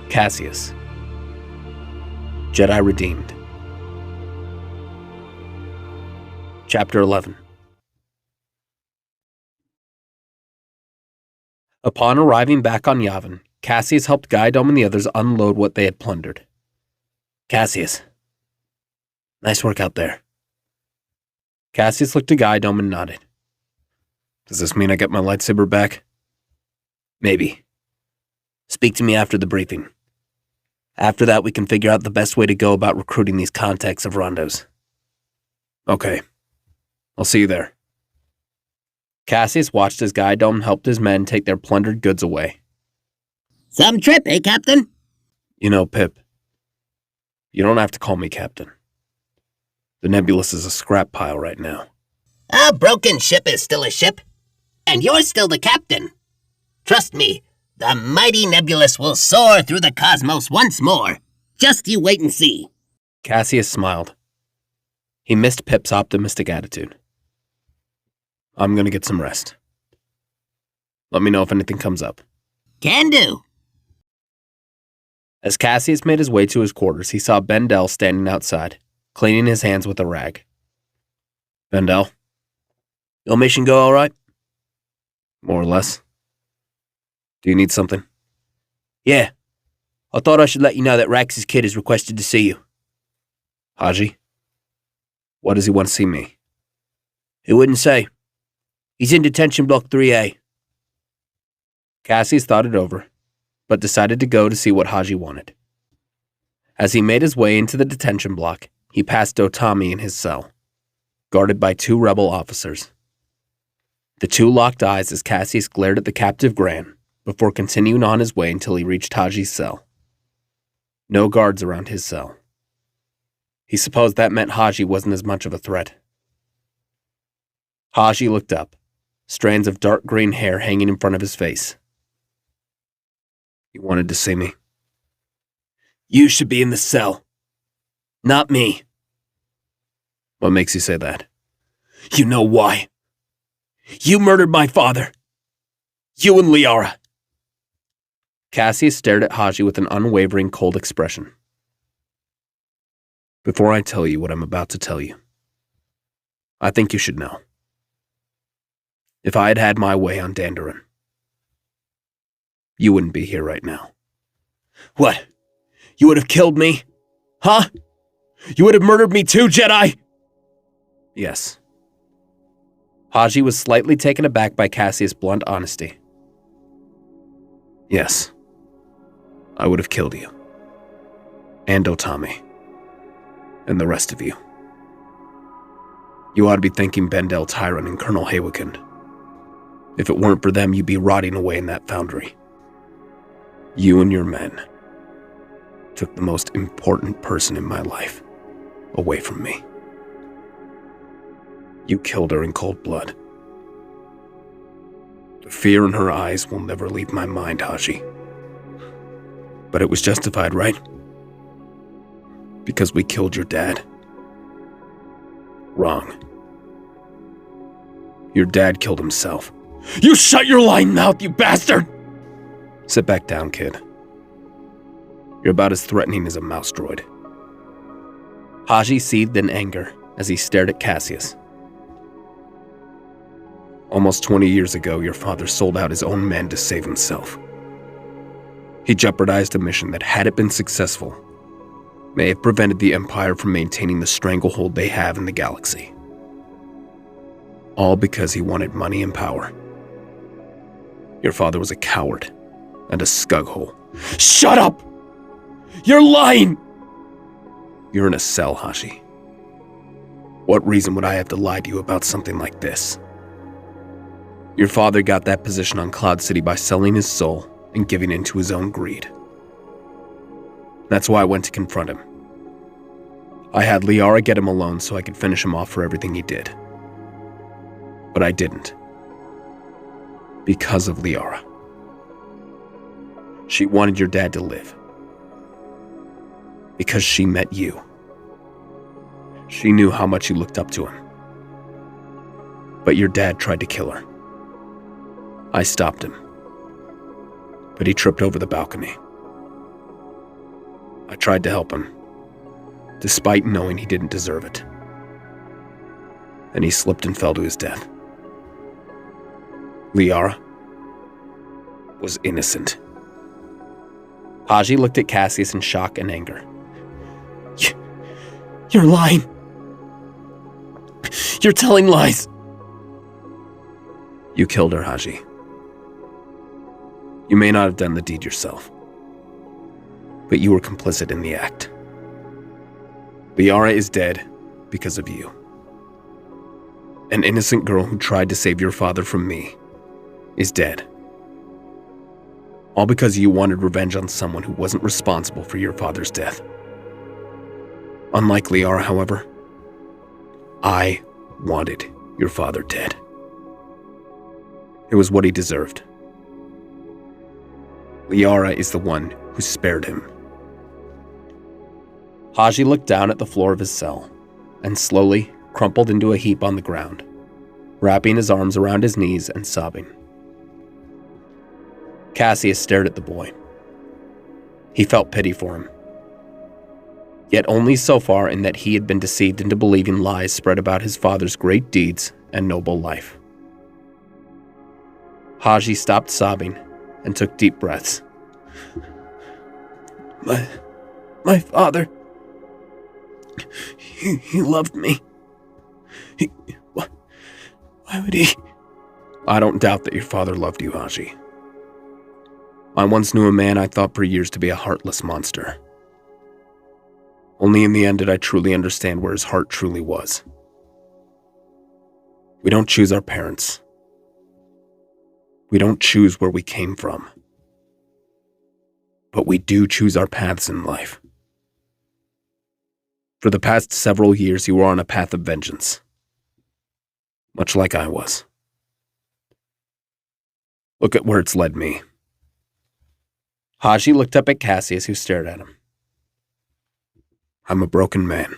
Caseus. Jedi Redeemed. Chapter 11. Upon arriving back on Yavin, Caseus helped Guidome and the others unload what they had plundered. Caseus. Nice work out there. Caseus looked at Guidome and nodded. Does this mean I get my lightsaber back? Maybe. Speak to me after the briefing. After that, we can figure out the best way to go about recruiting these contacts of Rondo's. Okay. I'll see you there. Caseus watched as Guidome helped his men take their plundered goods away. Some trip, eh, Captain? You know, Pip, you don't have to call me Captain. The Nebulous is a scrap pile right now. A broken ship is still a ship, and you're still the captain. Trust me, the mighty Nebulous will soar through the cosmos once more. Just you wait and see. Caseus smiled. He missed Pip's optimistic attitude. I'm gonna get some rest. Let me know if anything comes up. Can do. As Caseus made his way to his quarters, he saw Bendel standing outside, cleaning his hands with a rag. Bendel, your mission go all right? More or less. Do you need something? Yeah. I thought I should let you know that Rax's kid has requested to see you. Haji? Why does he want to see me? He wouldn't say. He's in detention block 3A. Caseus thought it over, but decided to go to see what Haji wanted. As he made his way into the detention block, he passed Dotami in his cell, guarded by 2 rebel officers. The 2 locked eyes as Caseus glared at the captive Gran, before continuing on his way until he reached Haji's cell. No guards around his cell. He supposed that meant Haji wasn't as much of a threat. Haji looked up, strands of dark green hair hanging in front of his face. You wanted to see me? You should be in the cell. Not me. What makes you say that? You know why. You murdered my father. You and Liara. Caseus stared at Haji with an unwavering, cold expression. Before I tell you what I'm about to tell you, I think you should know. If I had had my way on Dandaren, you wouldn't be here right now. What? You would have killed me? Huh? You would have murdered me too, Jedi? Yes. Haji was slightly taken aback by Caseus' blunt honesty. Yes. I would have killed you. And Otami. And the rest of you. You ought to be thanking Bendel Tyron and Colonel Haywickend. If it weren't for them, you'd be rotting away in that foundry. You and your men took the most important person in my life away from me. You killed her in cold blood. The fear in her eyes will never leave my mind, Haji. But it was justified, right? Because we killed your dad. Wrong. Your dad killed himself. You shut your lying mouth, you bastard! Sit back down, kid. You're about as threatening as a mouse droid. Haji seethed in anger as he stared at Caseus. Almost 20 years ago, your father sold out his own men to save himself. He jeopardized a mission that, had it been successful, may have prevented the Empire from maintaining the stranglehold they have in the galaxy. All because he wanted money and power. Your father was a coward and a scughole. Shut up! You're lying! You're in a cell, Haji. What reason would I have to lie to you about something like this? Your father got that position on Cloud City by selling his soul and giving in to his own greed. That's why I went to confront him. I had Liara get him alone so I could finish him off for everything he did. But I didn't. Because of Liara. She wanted your dad to live. Because she met you. She knew how much you looked up to him. But your dad tried to kill her. I stopped him. But he tripped over the balcony. I tried to help him, despite knowing he didn't deserve it. Then he slipped and fell to his death. Liara was innocent. Haji looked at Caseus in shock and anger. You're lying. You're telling lies. You killed her, Haji. You may not have done the deed yourself, but you were complicit in the act. Liara is dead because of you. An innocent girl who tried to save your father from me is dead. All because you wanted revenge on someone who wasn't responsible for your father's death. Unlike Liara, however, I wanted your father dead. It was what he deserved. Liara is the one who spared him. Haji looked down at the floor of his cell and slowly crumpled into a heap on the ground, wrapping his arms around his knees and sobbing. Caseus stared at the boy. He felt pity for him, yet only so far in that he had been deceived into believing lies spread about his father's great deeds and noble life. Haji stopped sobbing and took deep breaths. My father, he loved me. Why would he? I don't doubt that your father loved you, Haji. I once knew a man I thought for years to be a heartless monster. Only in the end did I truly understand where his heart truly was. We don't choose our parents. We don't choose where we came from. But we do choose our paths in life. For the past several years, you were on a path of vengeance. Much like I was. Look at where it's led me. Haji looked up at Caseus, who stared at him. I'm a broken man,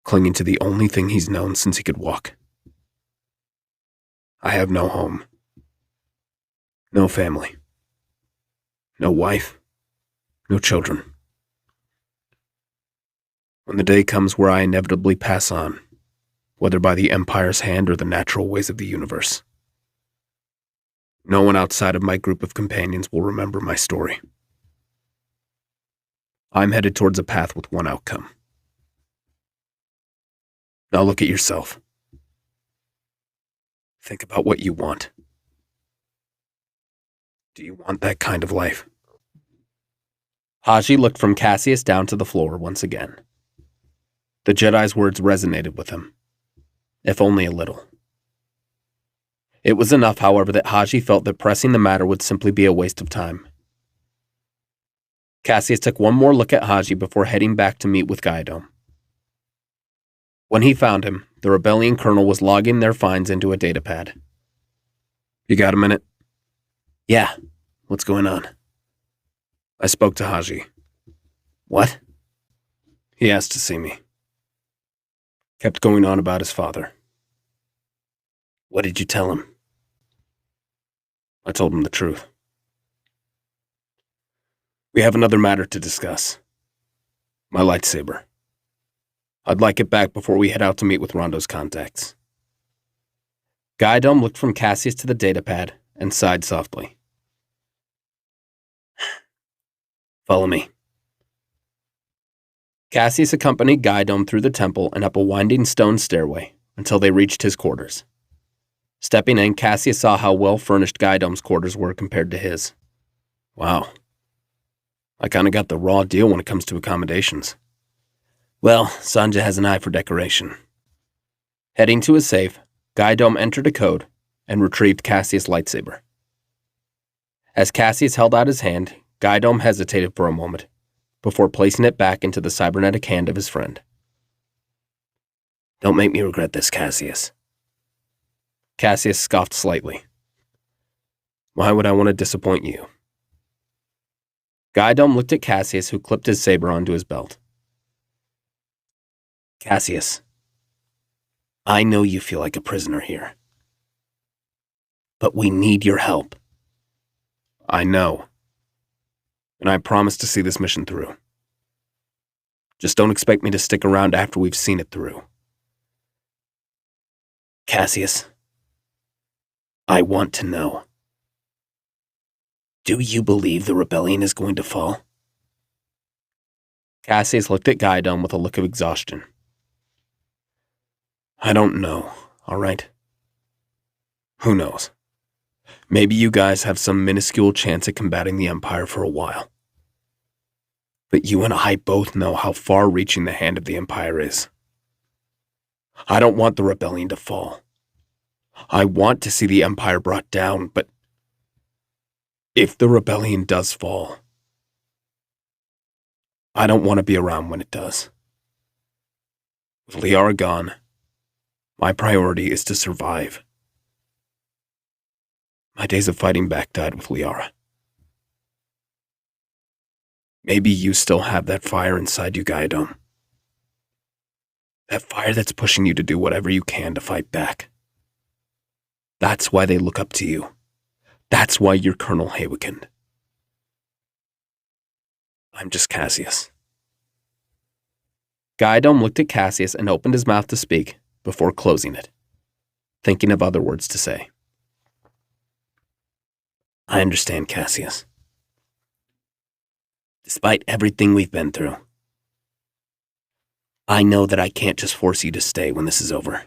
clinging to the only thing he's known since he could walk. I have no home, no family, no wife, no children. When the day comes where I inevitably pass on, whether by the Empire's hand or the natural ways of the universe, no one outside of my group of companions will remember my story. I'm headed towards a path with one outcome. Now look at yourself. Think about what you want. Do you want that kind of life? Haji looked from Caseus down to the floor once again. The Jedi's words resonated with him, if only a little. It was enough, however, that Haji felt that pressing the matter would simply be a waste of time. Caseus took one more look at Haji before heading back to meet with Gaidom. When he found him, the rebellion colonel was logging their finds into a datapad. You got a minute? Yeah. What's going on? I spoke to Haji. What? He asked to see me. Kept going on about his father. What did you tell him? I told him the truth. We have another matter to discuss. My lightsaber. I'd like it back before we head out to meet with Rondo's contacts. Gaidom looked from Caseus to the datapad and sighed softly. Follow me. Caseus accompanied Gaidom through the temple and up a winding stone stairway until they reached his quarters. Stepping in, Caseus saw how well-furnished Gaidom's quarters were compared to his. Wow. I kinda got the raw deal when it comes to accommodations. Well, Sanja has an eye for decoration. Heading to his safe, Gaidom entered a code and retrieved Caseus' lightsaber. As Caseus held out his hand, Gaidom hesitated for a moment before placing it back into the cybernetic hand of his friend. Don't make me regret this, Caseus. Caseus scoffed slightly. Why would I want to disappoint you? Gaidom looked at Caseus, who clipped his saber onto his belt. Caseus, I know you feel like a prisoner here. But we need your help. I know. and I promise to see this mission through. Just don't expect me to stick around after we've seen it through. Caseus, I want to know. Do you believe the rebellion is going to fall? Caseus looked at Gaidom with a look of exhaustion. I don't know, all right? Who knows? Maybe you guys have some minuscule chance at combating the Empire for a while. But you and I both know how far-reaching the hand of the Empire is. I don't want the rebellion to fall. I want to see the Empire brought down, but if the rebellion does fall, I don't want to be around when it does. With Liara gone, my priority is to survive. My days of fighting back died with Liara. Maybe you still have that fire inside you, Gaidom. That fire that's pushing you to do whatever you can to fight back. That's why they look up to you. That's why you're Colonel Haywickend. I'm just Caseus. Gaidom looked at Caseus and opened his mouth to speak before closing it, thinking of other words to say. I understand, Caseus. Despite everything we've been through, I know that I can't just force you to stay when this is over.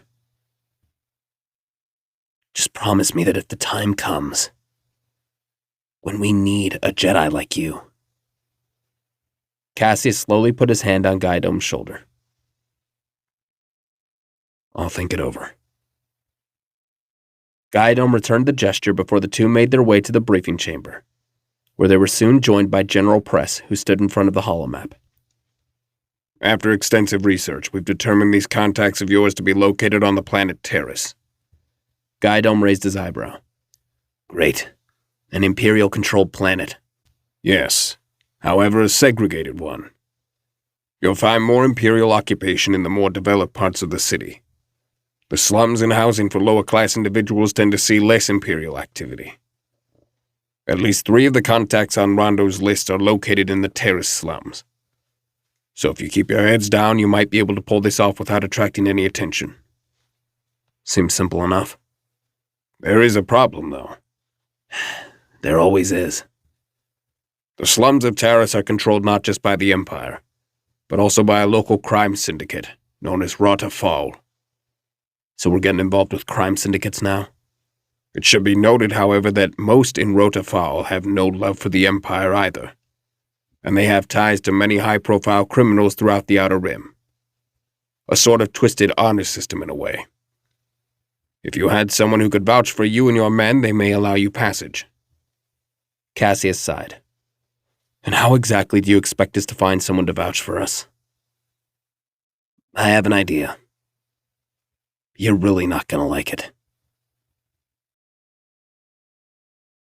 Just promise me that if the time comes, when we need a Jedi like you. Caseus slowly put his hand on Gaidom's shoulder. I'll think it over. Gaidom returned the gesture before the two made their way to the briefing chamber, where they were soon joined by General Press, who stood in front of the holomap. After extensive research, we've determined these contacts of yours to be located on the planet Terrace. Gaidom raised his eyebrow. Great. An Imperial-controlled planet. Yes. However, a segregated one. You'll find more Imperial occupation in the more developed parts of the city. The slums and housing for lower-class individuals tend to see less Imperial activity. At least 3 of the contacts on Rondo's list are located in the Terrace slums. So if you keep your heads down, you might be able to pull this off without attracting any attention. Seems simple enough. There is a problem, though. There always is. The slums of Terrace are controlled not just by the Empire, but also by a local crime syndicate known as Rota Fall. So we're getting involved with crime syndicates now? It should be noted, however, that most in Rota Fall have no love for the Empire either, and they have ties to many high-profile criminals throughout the Outer Rim. A sort of twisted honor system in a way. If you had someone who could vouch for you and your men, they may allow you passage. Caseus sighed. And how exactly do you expect us to find someone to vouch for us? I have an idea. You're really not gonna like it.